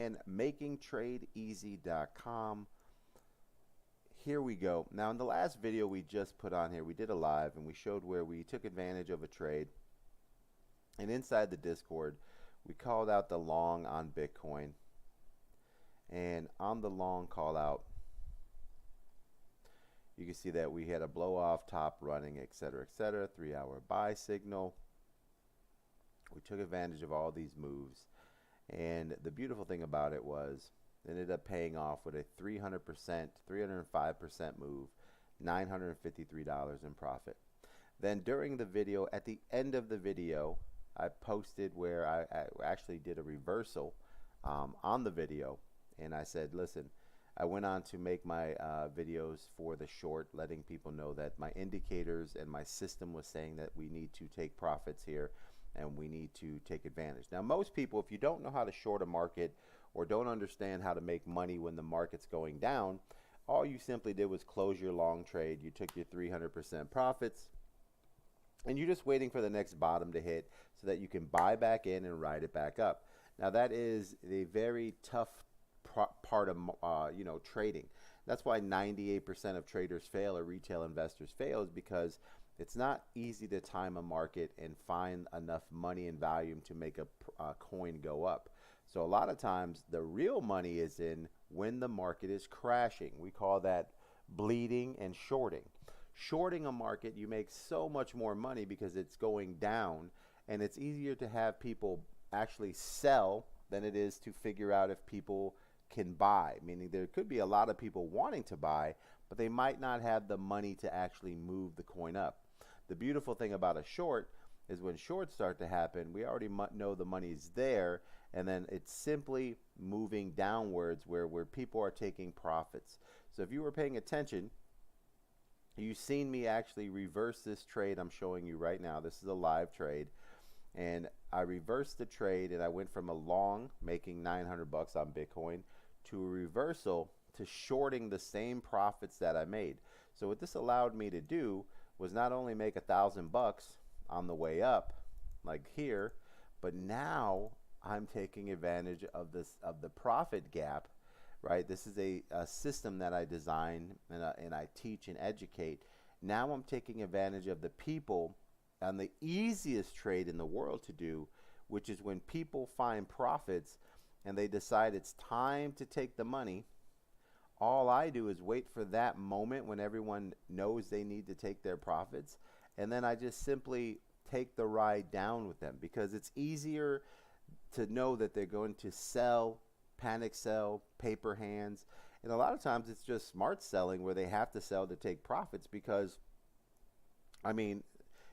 and makingtradeeasy.com. Here we go. Now in the last video we just put on here, we did a live and we showed where we took advantage of a trade, and inside the Discord we called out the long on Bitcoin, and on the long call out you can see that we had a blow off, top running, etc., etc., 3-hour buy signal. We took advantage of all these moves, and the beautiful thing about it was it ended up paying off with a 300%, 305% move, $953 in profit. Then during the video, at the end of the video, I posted where I actually did a reversal on the video, and I said, listen, I went on to make my videos for the short, letting people know that my indicators and my system was saying that we need to take profits here and we need to take advantage. Now, most people, if you don't know how to short a market or don't understand how to make money when the market's going down, all you simply did was close your long trade. You took your 300% profits, and you're just waiting for the next bottom to hit so that you can buy back in and ride it back up. Now, that is a very tough part of trading. That's why 98% of traders fail, or retail investors fail, is because it's not easy to time a market and find enough money and volume to make a coin go up. So a lot of times the real money is in when the market is crashing. We call that bleeding and shorting. Shorting a market, you make so much more money because it's going down, and it's easier to have people actually sell than it is to figure out if people can buy, meaning there could be a lot of people wanting to buy, but they might not have the money to actually move the coin up. The beautiful thing about a short is when shorts start to happen, we already know the money's there, and then it's simply moving downwards where people are taking profits. So if you were paying attention, you've seen me actually reverse this trade I'm showing you right now. This is a live trade, and I reversed the trade, and I went from a long, making 900 bucks on Bitcoin, to a reversal to shorting the same profits that I made. So what this allowed me to do was not only make 1,000 bucks on the way up, like here, but now I'm taking advantage of the profit gap, right? This is a system that I design and I teach and educate. Now I'm taking advantage of the people on the easiest trade in the world to do, which is when people find profits and they decide it's time to take the money. All I do is wait for that moment when everyone knows they need to take their profits, and then I just simply take the ride down with them, because it's easier to know that they're going to sell, panic sell, paper hands, and a lot of times it's just smart selling where they have to sell to take profits, because I mean,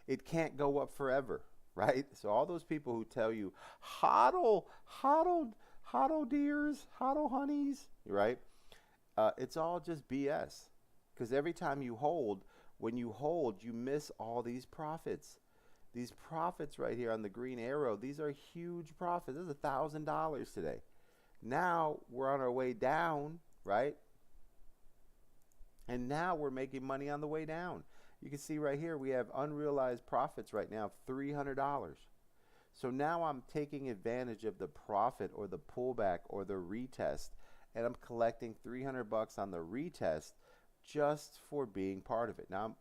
it can't go up forever, right? So all those people who tell you hodl deers, hodl honeys, right? It's all just BS, because every time you hold, when you hold, you miss all these profits. These profits right here on the green arrow, these are huge profits. This is $1,000 today. Now we're on our way down, right? And now we're making money on the way down. You can see right here we have unrealized profits right now of $300. So now I'm taking advantage of the profit or the pullback or the retest, and I'm collecting 300 bucks on the retest just for being part of it. Now,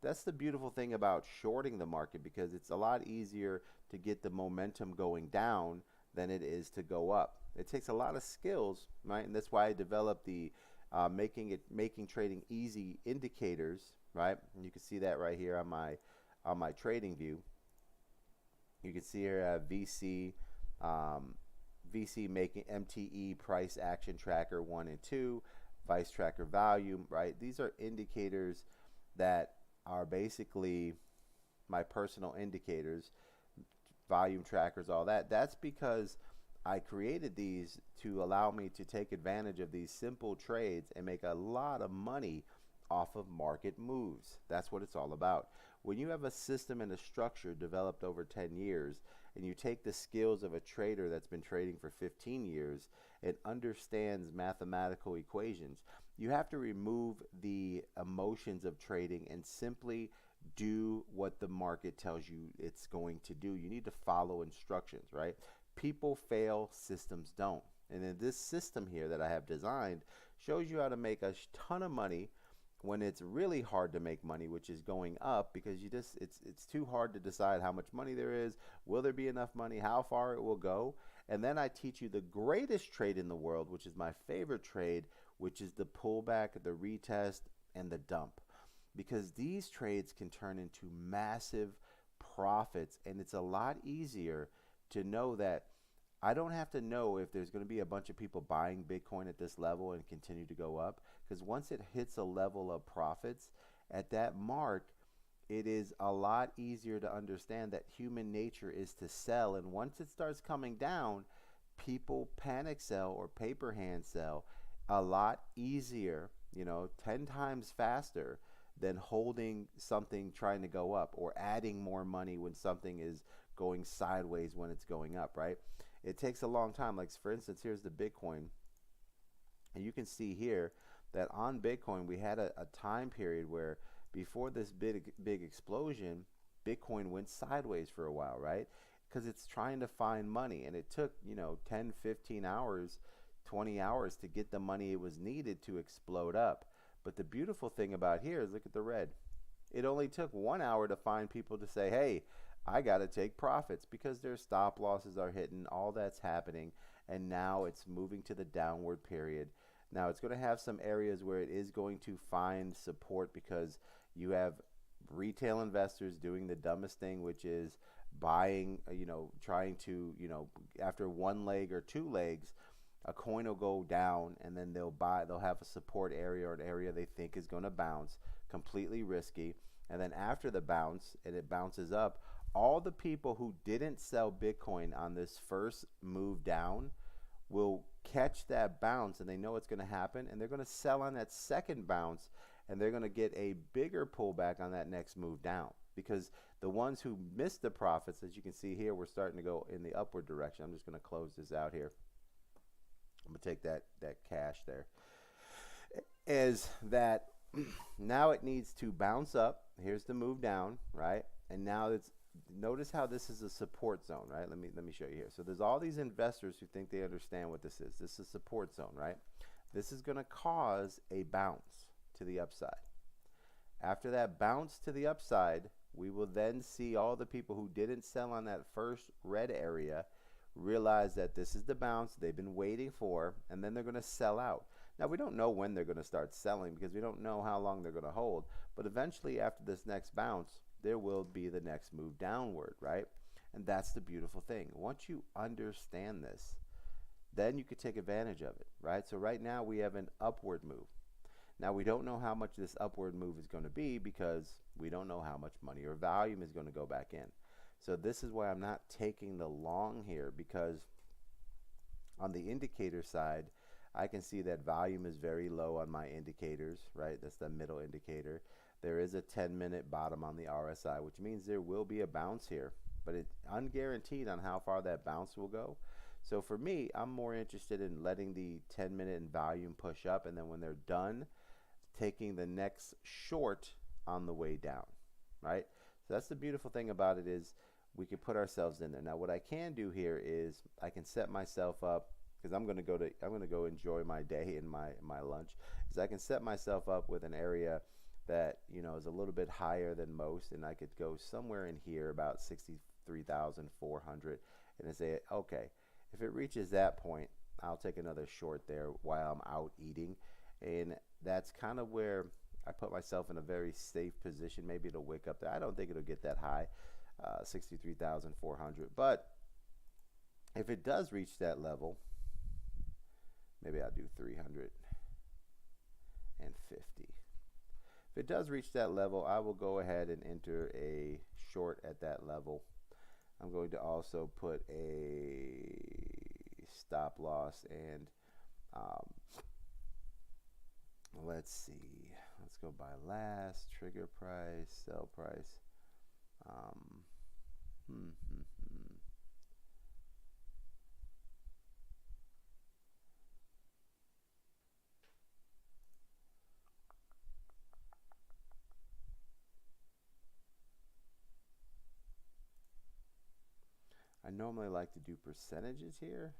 that's the beautiful thing about shorting the market, because it's a lot easier to get the momentum going down than it is to go up. It takes a lot of skills, right? And that's why I developed the making trading easy indicators, right? And you can see that right here on my trading view. You can see here I have VC making MTE price action tracker 1 and 2, vice tracker volume, right? These are indicators that are basically my personal indicators, volume trackers, all that. That's because I created these to allow me to take advantage of these simple trades and make a lot of money off of market moves. That's what it's all about. When you have a system and a structure developed over 10 years, and you take the skills of a trader that's been trading for 15 years and understands mathematical equations, you have to remove the emotions of trading and simply do what the market tells you it's going to do. You need to follow instructions, right? People fail, systems don't. And then this system here that I have designed shows you how to make a ton of money when it's really hard to make money, which is going up, because it's too hard to decide how much money there is, will there be enough money, how far it will go. And then I teach you the greatest trade in the world, which is my favorite trade, which is the pullback, the retest, and the dump, because these trades can turn into massive profits. And it's a lot easier to know that I don't have to know if there's going to be a bunch of people buying Bitcoin at this level and continue to go up, because once it hits a level of profits at that mark, it is a lot easier to understand that human nature is to sell. And once it starts coming down, people panic sell or paper hand sell a lot easier, 10 times faster than holding something trying to go up, or adding more money when something is going sideways when it's going up, right? It takes a long time. Like, for instance, here's the Bitcoin. And you can see here that on Bitcoin, we had a time period where before this big explosion, Bitcoin went sideways for a while, right? Because it's trying to find money. And it took, 10, 15 hours, 20 hours to get the money it was needed to explode up. But the beautiful thing about here is, look at the red. It only took 1 hour to find people to say, hey, I got to take profits, because their stop losses are hitting, all that's happening, and now it's moving to the downward period. Now it's going to have some areas where it is going to find support, because you have retail investors doing the dumbest thing, which is buying, trying to, after one leg or two legs, a coin will go down, and then they'll have a support area or an area they think is going to bounce, completely risky. And then after the bounce, and it bounces up, all the people who didn't sell Bitcoin on this first move down will catch that bounce, and they know it's going to happen, and they're going to sell on that second bounce, and they're going to get a bigger pullback on that next move down, because the ones who missed the profits, as you can see here, we're starting to go in the upward direction. I'm just going to close this out here. I'm going to take that cash there. Is that now it needs to bounce up. Here's the move down, right? And now it's, notice how this is a support zone, right? Let me show you here. So there's all these investors who think they understand what this is. This is a support zone, right? This is going to cause a bounce to the upside. After that bounce to the upside, we will then see all the people who didn't sell on that first red area realize that this is the bounce they've been waiting for, and then they're going to sell out. Now, we don't know when they're going to start selling, because we don't know how long they're going to hold, but eventually after this next bounce, there will be the next move downward, right? And that's the beautiful thing. Once you understand this, then you could take advantage of it, right? So right now we have an upward move. Now, we don't know how much this upward move is going to be, because we don't know how much money or volume is going to go back in. So this is why I'm not taking the long here, because on the indicator side, I can see that volume is very low on my indicators, right? That's the middle indicator. There is a 10-minute bottom on the RSI, which means there will be a bounce here, but it's unguaranteed on how far that bounce will go. So for me, I'm more interested in letting the 10-minute and volume push up, and then when they're done, taking the next short on the way down, right? So that's the beautiful thing about it, is we can put ourselves in there. Now, what I can do here is I can set myself up, because I'm going to go enjoy my day and my lunch. Is I can set myself up with an area that is a little bit higher than most, and I could go somewhere in here about 63,400, and I say, okay, if it reaches that point, I'll take another short there while I'm out eating, and that's kind of where I put myself in a very safe position. Maybe it'll wick up there. I don't think it'll get that high. 63,400, but if it does reach that level, maybe I'll do 350. If it does reach that level, I will go ahead and enter a short at that level. I'm going to also put a stop loss, and let's see, let's go by last trigger price, sell price. I normally like to do percentages here,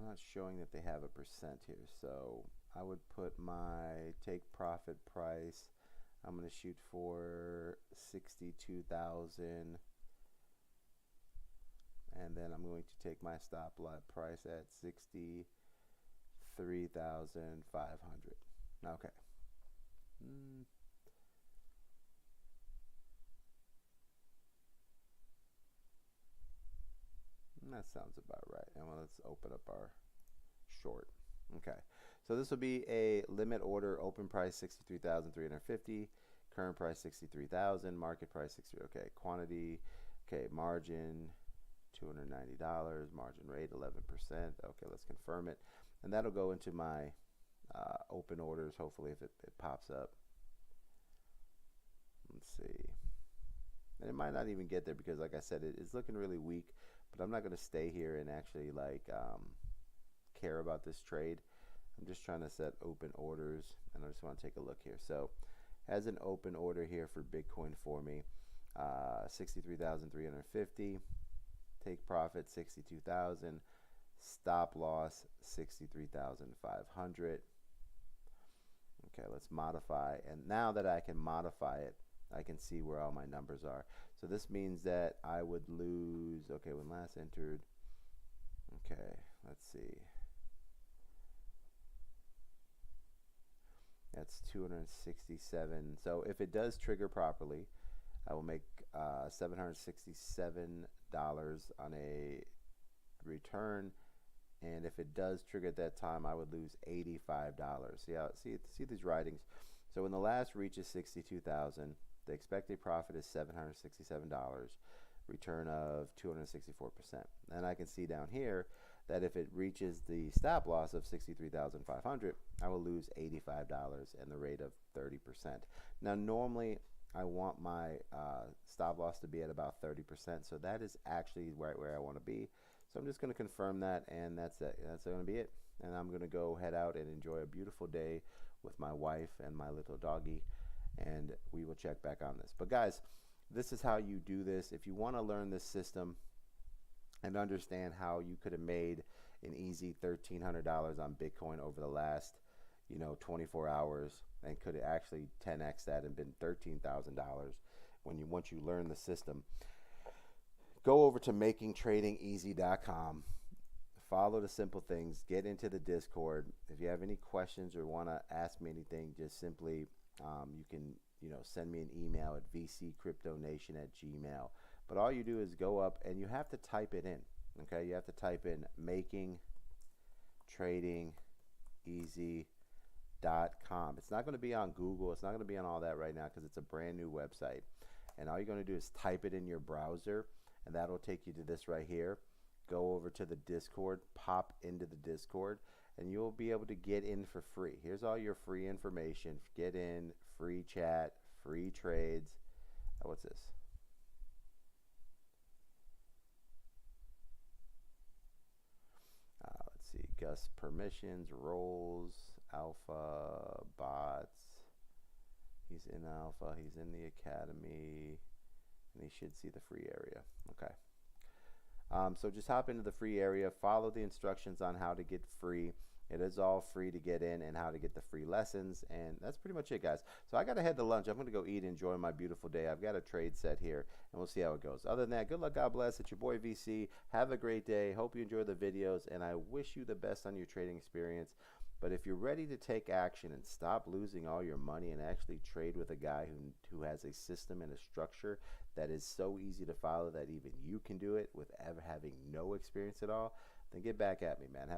not showing that they have a percent here, so I would put my take profit price. I'm going to shoot for 62,000, and then I'm going to take my stop lot price at 63,500. Okay. That sounds about right. And well, let's open up our short. Okay, so this will be a limit order, open price 63,350, current price 63,000, market price 60. Okay, quantity. Okay, margin $290, margin rate 11%. Okay, let's confirm it, and that'll go into my open orders. Hopefully, if it pops up. Let's see. And it might not even get there because, like I said, it's looking really weak. But I'm not going to stay here and actually care about this trade. I'm just trying to set open orders, and I just want to take a look here. So, has an open order here for Bitcoin for me, 63,350. Take profit 62,000. Stop loss 63,500. Okay, let's modify. And now that I can modify it, I can see where all my numbers are. So this means that I would lose, okay, when last entered, okay, let's see. That's 267. So if it does trigger properly, I will make $767 on a return. And if it does trigger at that time, I would lose $85. See these writings. So when the last reaches 62,000, the expected profit is $767, return of 264%. And I can see down here that if it reaches the stop loss of 63,500, I will lose $85 and the rate of 30%. Now, normally I want my stop loss to be at about 30%, so that is actually right where I want to be. So I'm just going to confirm that, and that's it. That's going to be it. And I'm going to go head out and enjoy a beautiful day with my wife and my little doggy, and we will check back on this. But guys, this is how you do this. If you want to learn this system and understand how you could have made an easy $1,300 on Bitcoin over the last 24 hours, and could have actually 10x that and been $13,000 once you learn the system, go over to makingtradingeasy.com. Follow the simple things. Get into the Discord. If you have any questions or want to ask me anything, just simply you can send me an email at vccryptonation@gmail. But all you do is go up and you have to type it in. Okay, you have to type in makingtradingeasy.com. It's not going to be on Google. It's not going to be on all that right now because it's a brand new website. And all you're going to do is type it in your browser, and that'll take you to this right here. Go over to the Discord, pop into the Discord, and you'll be able to get in for free. Here's all your free information. Get in, free chat, free trades. What's this? Let's see. Gus permissions, roles, alpha, bots. He's in alpha. He's in the academy. And he should see the free area. Okay. So just hop into the free area, follow the instructions on how to get free. It is all free to get in and how to get the free lessons. And that's pretty much it, guys. So I got to head to lunch. I'm going to go eat and enjoy my beautiful day. I've got a trade set here, and we'll see how it goes. Other than that, good luck, God bless. It's your boy VC. Have a great day. Hope you enjoy the videos, and I wish you the best on your trading experience. But if you're ready to take action and stop losing all your money and actually trade with a guy who has a system and a structure that is so easy to follow that even you can do it with ever having no experience at all, then get back at me, man.